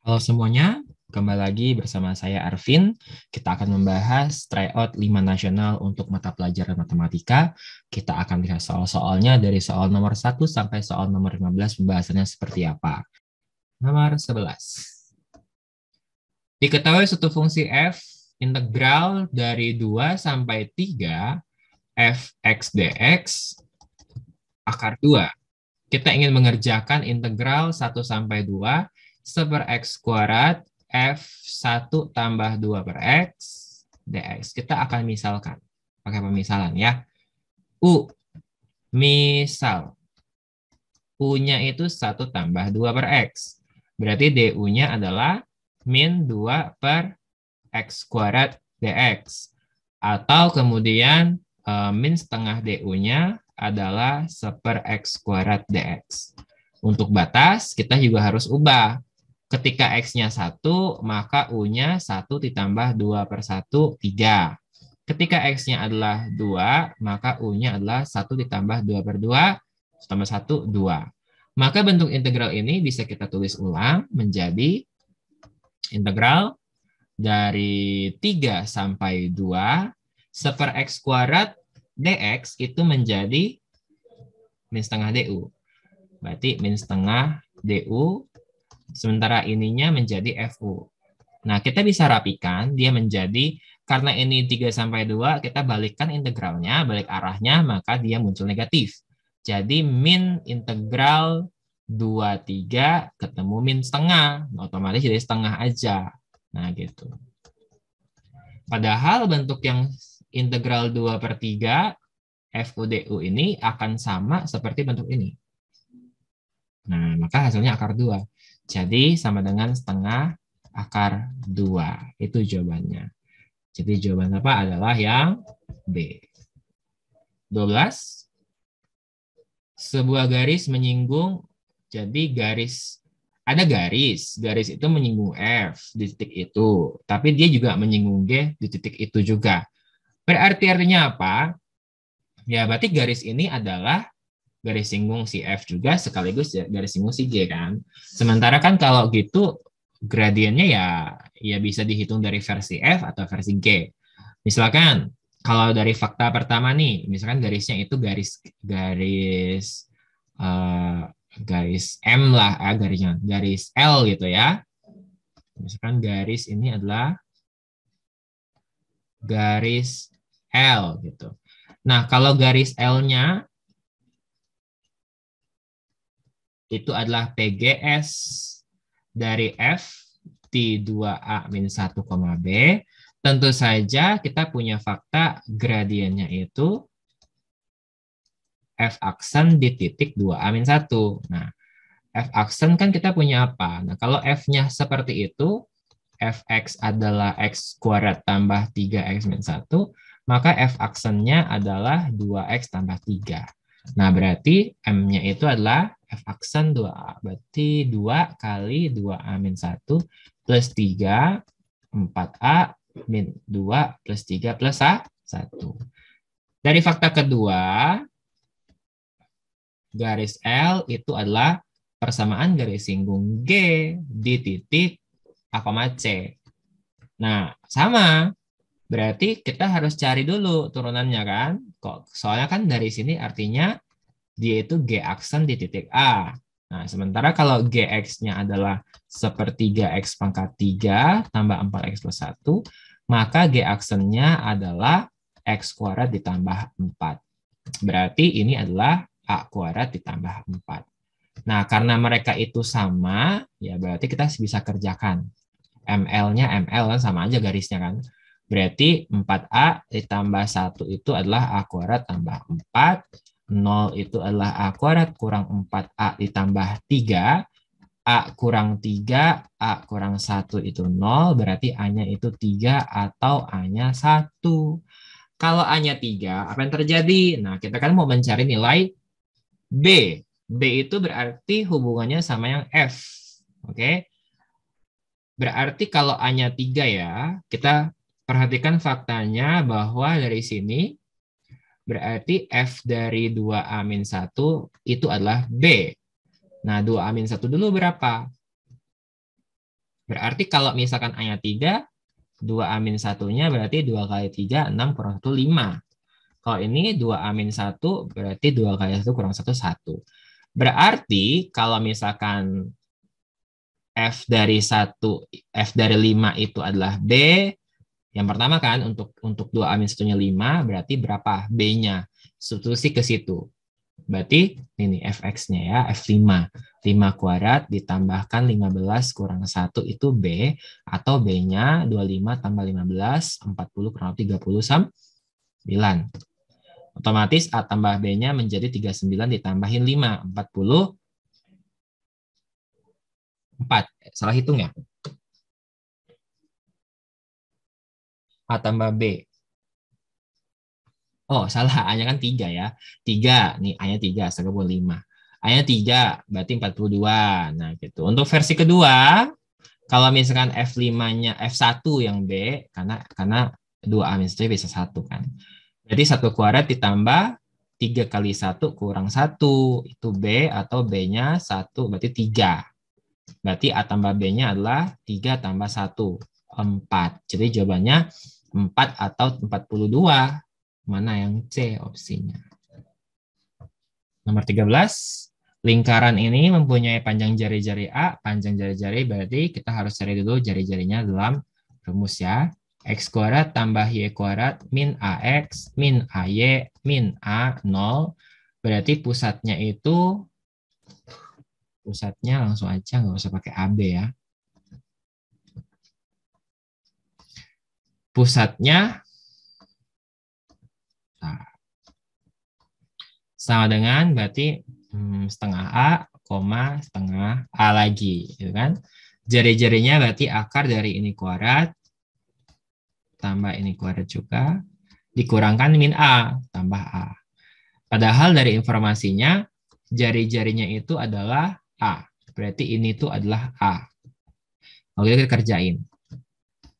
Halo semuanya, kembali lagi bersama saya Arvin. Kita akan membahas tryout 5 nasional untuk mata pelajaran matematika. Kita akan lihat soal-soalnya dari soal nomor 1 sampai soal nomor 15 pembahasannya seperti apa. Nomor 11. Diketahui suatu fungsi f integral dari 2 sampai 3 f x dx akar 2. Kita ingin mengerjakan integral 1 sampai 2 1 per x kuadrat f1 tambah 2 per x dx. Kita akan misalkan. Pakai pemisalan ya. U. Misal. U-nya itu 1 tambah 2 per x. Berarti du-nya adalah min 2 per x kuadrat dx. Atau kemudian min setengah du-nya adalah 1 per x kuadrat dx. Untuk batas, kita juga harus ubah. Ketika x-nya 1, maka u-nya 1 ditambah 2 per 1, 3. Ketika x-nya adalah 2, maka u-nya adalah 1 ditambah 2 per 2, tambah 1, 2. Maka bentuk integral ini bisa kita tulis ulang menjadi integral dari 3 sampai 2, 1 per x kuadrat dx itu menjadi min setengah du. Berarti min setengah du, sementara ininya menjadi fu. Nah, kita bisa rapikan, dia menjadi, karena ini 3 sampai 2, kita balikkan integralnya, balik arahnya, maka dia muncul negatif. Jadi min integral 23 ketemu min setengah, otomatis jadi setengah aja. Nah, gitu. Padahal bentuk yang integral 2 per 3 FUDU ini akan sama seperti bentuk ini. Nah, maka hasilnya akar 2. Jadi sama dengan setengah akar 2. Itu jawabannya. Jadi jawaban apa adalah yang B. 12. Sebuah garis menyinggung, jadi ada garis itu menyinggung F di titik itu, tapi dia juga menyinggung G di titik itu juga. Berarti artinya apa? Ya, berarti garis ini adalah garis singgung si F juga sekaligus garis singgung si G kan. Sementara kan kalau gitu gradiennya ya bisa dihitung dari versi F atau versi G. Misalkan kalau dari fakta pertama nih, misalkan garisnya itu garis uh, garis M lah, garisnya garis L gitu ya. Misalkan garis ini adalah garis L gitu. Nah, kalau garis L-nya itu adalah PGS dari F di 2A-1, B. Tentu saja kita punya fakta gradiennya itu F aksen di titik 2A-1. Nah, F aksen kan kita punya apa? Nah, kalau F-nya seperti itu, Fx adalah X kuadrat tambah 3X-1, maka F aksennya adalah 2X tambah 3. Nah, berarti M-nya itu adalah F aksen 2A. Berarti 2 kali 2A-1 plus 3, 4A min 2 plus 3 plus 1. Dari fakta kedua, garis L itu adalah persamaan garis singgung G di titik A, C. Nah, sama. Berarti kita harus cari dulu turunannya kan. Soalnya kan dari sini artinya dia itu G aksen di titik A. Nah, sementara kalau Gx-nya adalah sepertiga X pangkat 3 tambah 4X plus 1, maka G aksennya adalah X kuadrat ditambah 4. Berarti ini adalah A kuadrat ditambah 4. Nah, karena mereka itu sama, ya berarti kita bisa kerjakan. ML-nya ML kan sama aja garisnya kan. Berarti 4A ditambah 1 itu adalah A kuadrat tambah 4. 0 itu adalah A kuadrat kurang 4A ditambah 3. A kurang 3, A kurang 1 itu 0. Berarti A-nya itu 3 atau A-nya 1. Kalau A-nya 3, apa yang terjadi? Nah, kita kan mau mencari nilai B. B itu berarti hubungannya sama yang F. Oke. Berarti kalau A-nya 3 ya, kita perhatikan faktanya bahwa dari sini berarti F dari 2A-1 itu adalah B. Nah, 2A-1 dulu berapa? Berarti kalau misalkan A-nya 3, 2A-1-nya berarti 2 kali 3, 6 kurang 1, 5. Kalau ini 2A-1 berarti 2 kali 1 kurang 1, 1. Berarti kalau misalkan F dari 5 itu adalah B, yang pertama kan untuk 2A-1-nya 5, berarti berapa B-nya? Substitusi ke situ. Berarti ini Fx-nya ya, F5. 5 kuadrat ditambahkan 15 kurang 1 itu B, atau B-nya 25 tambah 15, 40 kurang 39. Otomatis A tambah B-nya menjadi 39 ditambahin 5, 44. Salah hitung ya? A tambah B. Oh, salah. A-nya kan 3 ya. 3. Nih, A-nya 3. 35. A-nya 3. Berarti 42. Nah, gitu. Untuk versi kedua, kalau misalkan F5-nya F1 yang B, karena 2A-1 bisa 1 kan. Jadi 1 kuadrat ditambah 3 kali 1 kurang 1. Itu B, atau B-nya 1, berarti 3. Berarti A tambah B-nya adalah 3 tambah 1. 4. Jadi jawabannya 4 atau 42. Mana yang C opsinya? Nomor 13. Lingkaran ini mempunyai panjang jari-jari A. Panjang jari-jari berarti kita harus cari dulu jari-jarinya dalam rumus ya. X kuadrat tambah Y kuadrat min AX min AY min A 0. Berarti pusatnya langsung aja, nggak usah pakai AB ya. Pusatnya sama dengan berarti setengah A, setengah A lagi, gitu kan? Jari-jarinya berarti akar dari ini kuadrat tambah ini kuadrat juga dikurangkan min A tambah A. Padahal dari informasinya jari-jarinya itu adalah A. Berarti ini tuh adalah A. Lalu kita kerjain.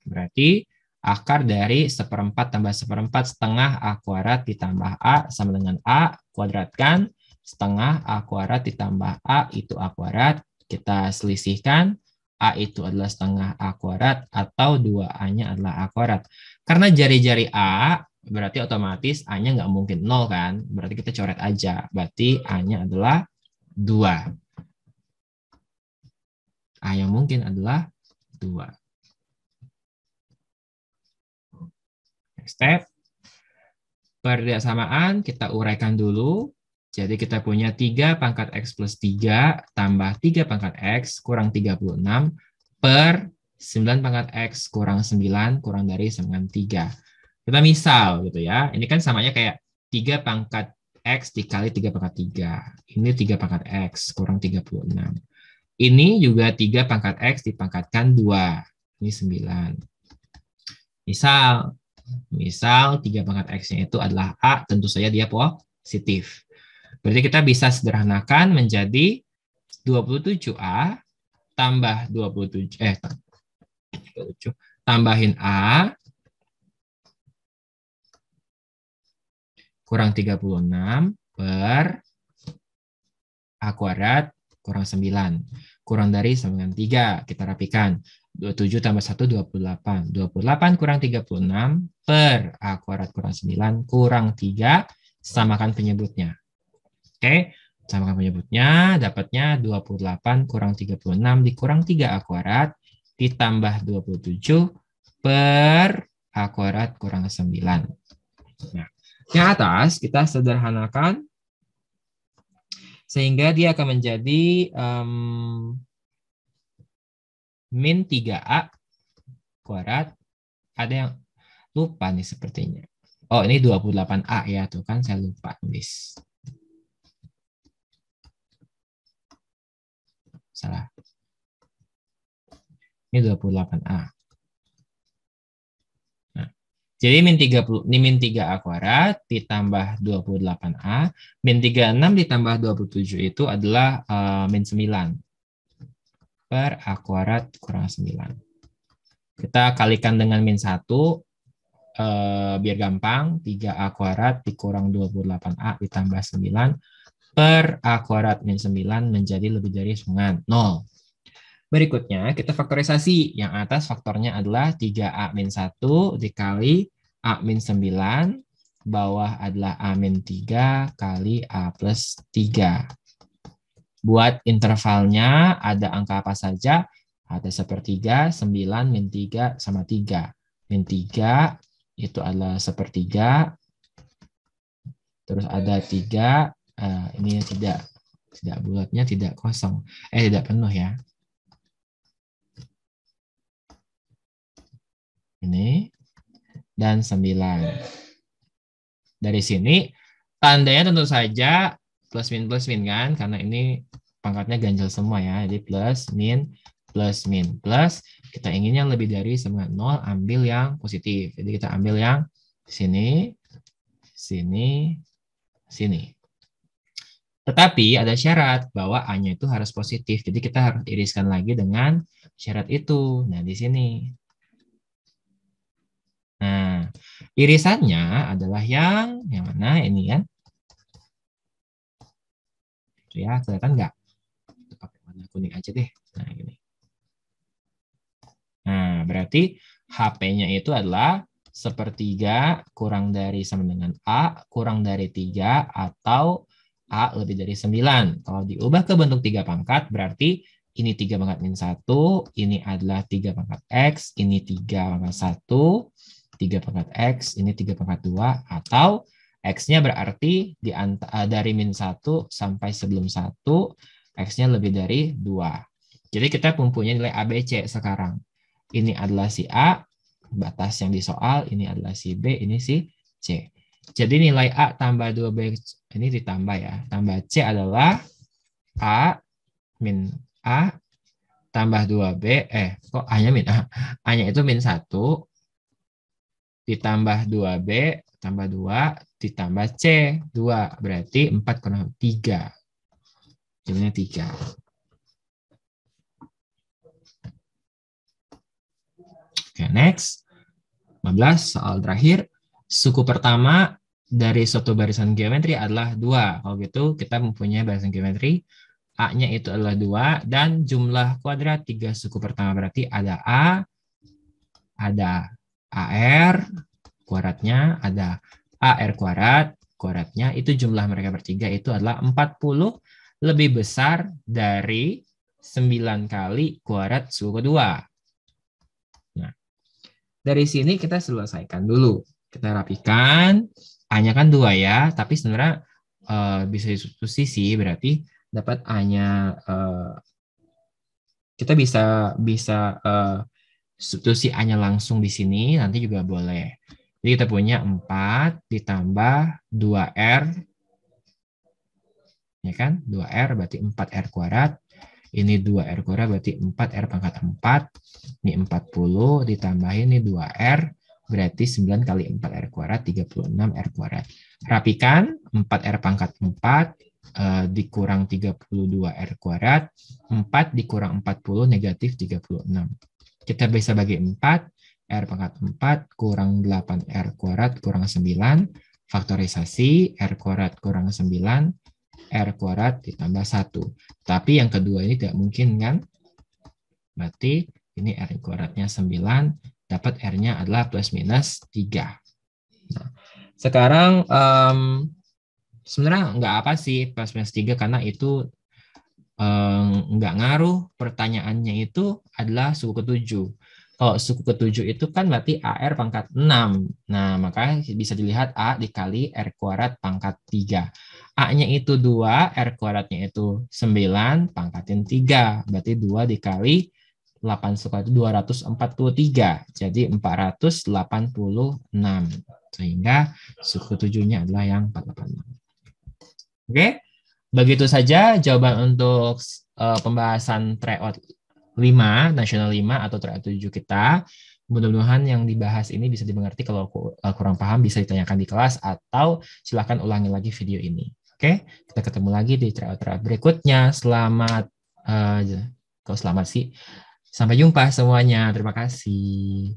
Berarti akar dari 1/4 tambah 1/4 setengah A kuadrat ditambah A sama dengan A kuadratkan setengah A kuadrat ditambah A itu A kuadrat. Kita selisihkan A itu adalah setengah A kuadrat atau 2A-nya adalah A kuadrat. Karena jari-jari A berarti otomatis A-nya nggak mungkin 0 kan. Berarti kita coret aja. Berarti A-nya adalah 2. A yang mungkin adalah 2. Next step. Persamaan kita uraikan dulu. Jadi kita punya 3 pangkat X plus 3 tambah 3 pangkat X kurang 36 per 9 pangkat X kurang 9 kurang dari sama dengan 3. Kita misal gitu ya. Ini kan samanya kayak 3 pangkat X dikali 3 pangkat 3. Ini 3 pangkat X kurang 36. Ini juga 3 pangkat X dipangkatkan 2. Ini 9. Misal 3 pangkat X-nya itu adalah A, tentu saja dia positif. Berarti kita bisa sederhanakan menjadi 27A tambah 27, tambahin A kurang 36 per A kuadrat kurang 9. Kurang dari sama dengan 3. Kita rapikan. 27 tambah 1, 28. 28 kurang 36 per A kuadrat kurang 9 kurang 3. Samakan penyebutnya. Oke, samakan penyebutnya. Dapatnya 28 kurang 36 dikurang 3A kuadrat ditambah 27 per A kuadrat kurang 9. Nah, yang atas kita sederhanakan sehingga dia akan menjadi min 3A kuadrat. Ada yang lupa nih sepertinya. Oh, ini 28A ya. Tuh kan saya lupa tulis. Salah. Ini 28A. Nah, jadi min 3A kuadrat ditambah 28A. Min 36 ditambah 27 itu adalah min 9. Per A kuadrat kurang 9. Kita kalikan dengan min 1. Biar gampang. 3A kuadrat dikurang 28A ditambah 9. Per A kuadrat min 9 menjadi lebih dari 0. Berikutnya kita faktorisasi. Yang atas faktornya adalah 3A-1 dikali A-9. Bawah adalah A-3 kali A plus 3. Buat intervalnya ada angka apa saja? Ada sepertiga, 9, min 3 sama 3. Min 3 itu adalah sepertiga. Terus ada 3, ini tidak bulatnya, tidak kosong. Tidak penuh ya. Ini. Dan 9. Dari sini, tandanya tentu saja plus min kan, karena ini pangkatnya ganjil semua ya. Jadi plus min, plus. Kita ingin yang lebih dari sama 0, ambil yang positif. Jadi kita ambil yang sini, sini, sini. Tetapi ada syarat bahwa A-nya itu harus positif. Jadi kita harus iriskan lagi dengan syarat itu. Nah, di sini. Nah, irisannya adalah yang mana ini kan? Ya, kelihatan nggak? Pakai warna kuning aja deh. Nah, gini. Nah, berarti HP-nya itu adalah sepertiga kurang dari sama dengan A, kurang dari 3, atau A lebih dari 9. Kalau diubah ke bentuk 3 pangkat, berarti ini 3 pangkat min 1, ini adalah 3 pangkat X, ini 3 pangkat 1, 3 pangkat X, ini 3 pangkat 2, atau X-nya berarti dari min 1 sampai sebelum 1, X-nya lebih dari 2. Jadi kita mempunyai nilai ABC sekarang. Ini adalah si A, batas yang di soal, ini adalah si B, ini si C. Jadi nilai A tambah 2B, ini ditambah ya, tambah C adalah A min A tambah 2B, kok A-nya min A? A-nya itu min 1, ditambah 2B, tambah 2, ditambah C, 2. Berarti 4 kurang 3. Jadinya 3. Oke, next. 15, soal terakhir. Suku pertama dari suatu barisan geometri adalah 2. Kalau gitu, kita mempunyai barisan geometri. A-nya itu adalah 2, dan jumlah kuadrat 3 suku pertama berarti ada A, ada AR, kuadratnya, ada AR kuadrat, kuadratnya, itu jumlah mereka bertiga itu adalah 40 lebih besar dari 9 kali kuadrat suku kedua. Nah, dari sini kita selesaikan dulu. Kita rapikan. A-nya kan 2 ya, tapi sebenarnya bisa disubstitusi sih, berarti dapat A-nya, kita bisa substitusi A-nya langsung di sini, nanti juga boleh. Jadi kita punya 4 ditambah 2R, ya kan? 2R berarti 4R kuadrat. Ini 2R kuadrat berarti 4R pangkat 4. Ini 40 ditambahin ini 2R berarti 9 kali 4R kuadrat 36R kuadrat. Rapikan 4R pangkat 4 dikurang 32R kuadrat. 4 dikurang 40 negatif 36. Kita bisa bagi 4. R pangkat 4 kurang 8R kuadrat kurang 9. Faktorisasi R kuadrat kurang 9. R kuadrat ditambah 1. Tapi yang kedua ini tidak mungkin kan? Berarti ini R kuadratnya 9, dapat R-nya adalah plus minus 3. Nah, sekarang sebenarnya nggak apa sih plus minus 3, karena itu nggak ngaruh. Pertanyaannya itu adalah suku ketujuh. Kalau suku ketujuh itu kan berarti AR pangkat 6. Nah, makanya bisa dilihat A dikali R kuadrat pangkat 3. A-nya itu 2, R kuadratnya itu 9, pangkatin 3. Berarti 2 dikali 8 suku itu 243. Jadi 486. Sehingga suku ketujuhnya adalah yang 486. Oke, begitu saja jawaban untuk pembahasan tryout 5, nasional 5 atau tryout 7 kita. Mudah-mudahan yang dibahas ini bisa dimengerti. Kalau kurang paham bisa ditanyakan di kelas atau silahkan ulangi lagi video ini. Oke, kita ketemu lagi di tryout berikutnya. Selamat, selamat sih. Sampai jumpa semuanya. Terima kasih.